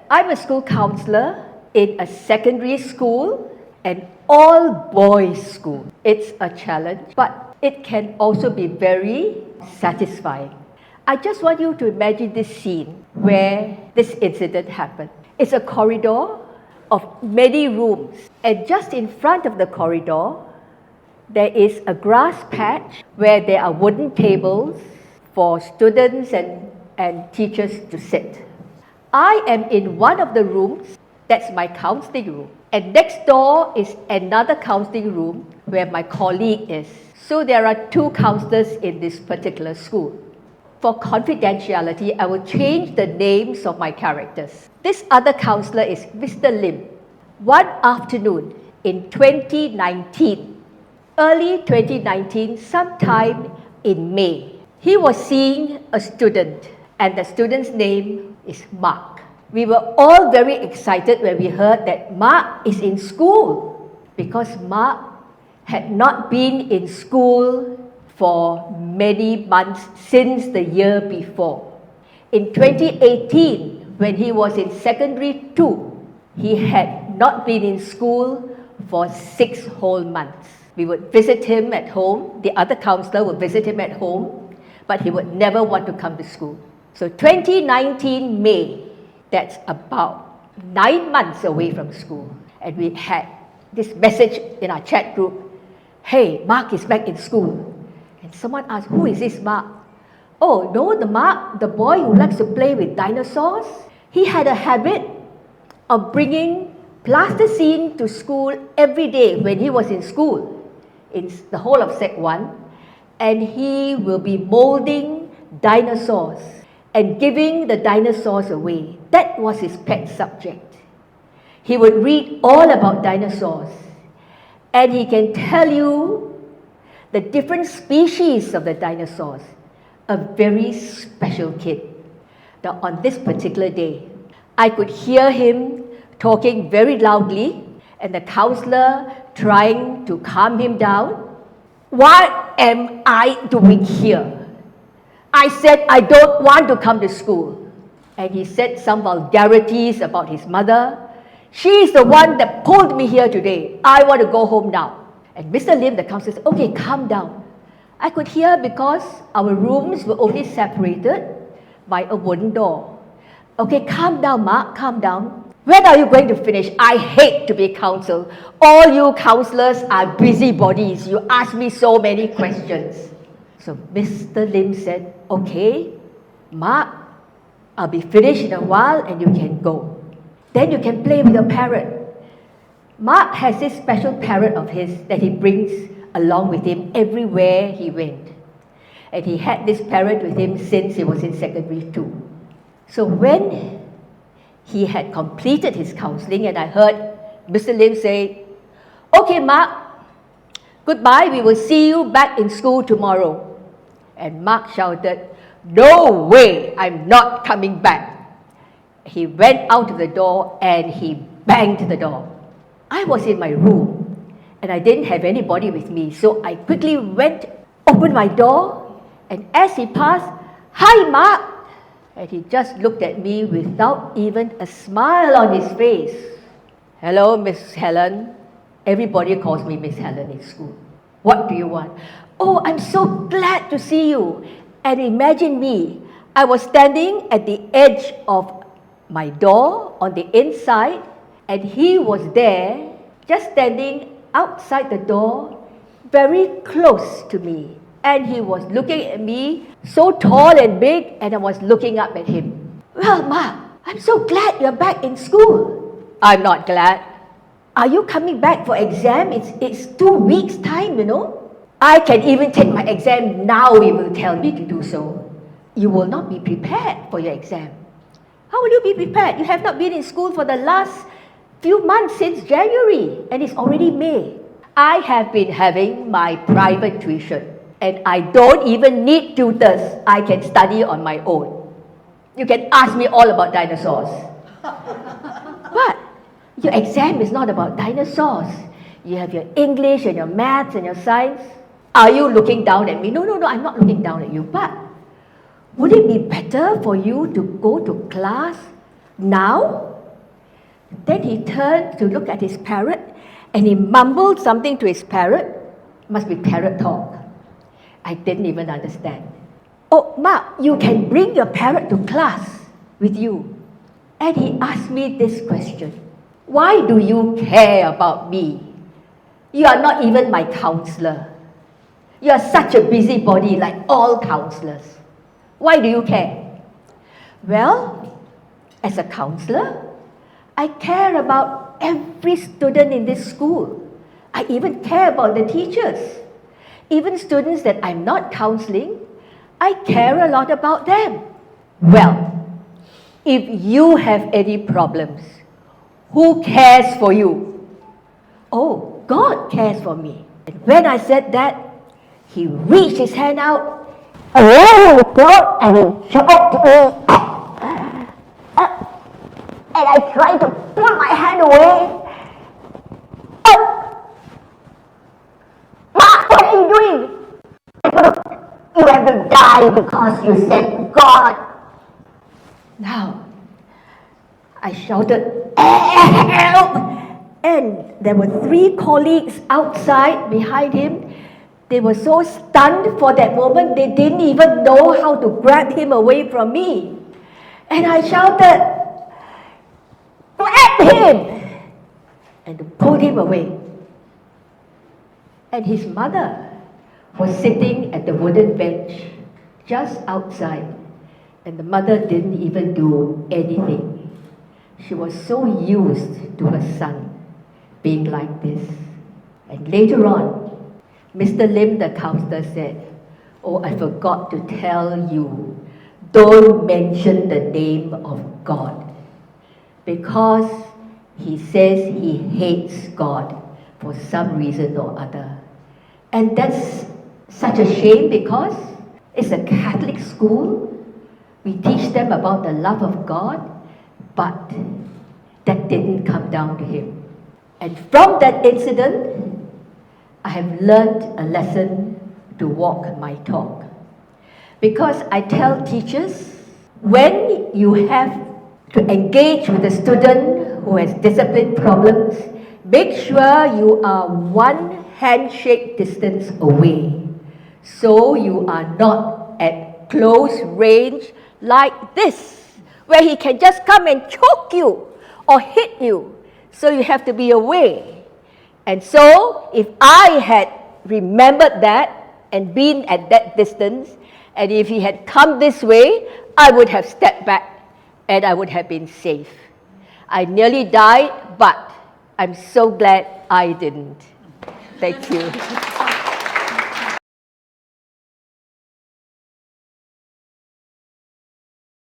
I'm a school counsellor in a secondary school, an all-boys school. It's a challenge, but it can also be very satisfying. I just want you to imagine this scene where this incident happened. It's a corridor of many rooms, and just in front of the corridor, there is a grass patch where there are wooden tables for students and teachers to sit. I am in one of the rooms, that's my counselling room. And next door is another counselling room where my colleague is. So there are 2 counsellors in this particular school. For confidentiality, I will change the names of my characters. This other counsellor is Mr. Lim. One afternoon in 2019, early 2019, sometime in May, he was seeing a student, and the student's name is Mark. We were all very excited when we heard that Mark is in school, because Mark had not been in school for many months since the year before. In 2018, when he was in secondary 2, he had not been in school for 6 whole months. We would visit him at home, the other counsellor would visit him at home, but he would never want to come to school. So 2019 May, that's about 9 months away from school, and we had this message in our chat group, hey, Mark is back in school. And someone asked, who is this Mark? Oh, no, the Mark, the boy who likes to play with dinosaurs. He had a habit of bringing plasticine to school every day when he was in school, in the whole of Sec 1, and he will be molding dinosaurs and giving the dinosaurs away. That was his pet subject. He would read all about dinosaurs, and he can tell you the different species of the dinosaurs. A very special kid. Now, on this particular day, I could hear him talking very loudly, and the counsellor trying to calm him down. What am I doing here? I said I don't want to come to school. And he said some vulgarities about his mother. She's the one that pulled me here today. I want to go home now. And Mr. Lim, the counsellor, said, okay, calm down. I could hear because our rooms were only separated by a wooden door. Okay, calm down, Mark, calm down. When are you going to finish? I hate to be counselled. All you counsellors are busybodies. You ask me so many questions. So Mr. Lim said, okay, Mark, I'll be finished in a while and you can go. Then you can play with your parrot. Mark has this special parrot of his that he brings along with him everywhere he went. And he had this parrot with him since he was in secondary 2. So when he had completed his counselling, and I heard Mr. Lim say, okay, Mark, goodbye, we will see you back in school tomorrow. And Mark shouted, no way, I'm not coming back. He went out of the door and he banged the door. I was in my room and I didn't have anybody with me, so I quickly opened my door, and as he passed, hi, Mark. And he just looked at me without even a smile on his face. Hello, Miss Helen. Everybody calls me Miss Helen in school. What do you want? Oh, I'm so glad to see you. And imagine me. I was standing at the edge of my door on the inside, and he was there, just standing outside the door, very close to me. And he was looking at me, so tall and big, and I was looking up at him. Well, Mark, I'm so glad you're back in school. I'm not glad. Are you coming back for exam? It's 2 weeks' time, you know. I can even take my exam now, you will tell me to do so. You will not be prepared for your exam. How will you be prepared? You have not been in school for the last few months since January, and it's already May. I have been having my private tuition, and I don't even need tutors. I can study on my own. You can ask me all about dinosaurs. But your exam is not about dinosaurs. You have your English and your maths and your science. Are you looking down at me? No, I'm not looking down at you. But would it be better for you to go to class Now? Then he turned to look at his parrot and he mumbled something to his parrot. Must be parrot talk. I didn't even understand. Oh, Ma, you can bring your parrot to class with you. And he asked me this question. Why do you care about me? You are not even my counselor. You are such a busybody like all counselors. Why do you care? Well, as a counselor, I care about every student in this school. I even care about the teachers. Even students that I'm not counseling, I care a lot about them. Well, if you have any problems, who cares for you? Oh, God cares for me. And when I said that, he reached his hand out and ran the throat and he choked me. And I tried to pull my hand away. Ma, what are you doing? You have to die because you said God. Now, I shouted, help! And there were 3 colleagues outside behind him. They were so stunned for that moment, they didn't even know how to grab him away from me. And I shouted, grab him! And pulled him away. And his mother was sitting at the wooden bench just outside. And the mother didn't even do anything. She was so used to her son being like this. And later on, Mr. Lim, the counselor, said, oh, I forgot to tell you, don't mention the name of God. Because he says he hates God for some reason or other. And that's such a shame because it's a Catholic school. We teach them about the love of God, but that didn't come down to him. And from that incident, I have learned a lesson to walk my talk. Because I tell teachers, when you have to engage with a student who has discipline problems, make sure you are 1 handshake distance away. So you are not at close range like this, where he can just come and choke you or hit you. So you have to be away. And so if I had remembered that and been at that distance, and if he had come this way, I would have stepped back and I would have been safe. I nearly died, but I'm so glad I didn't. Thank you.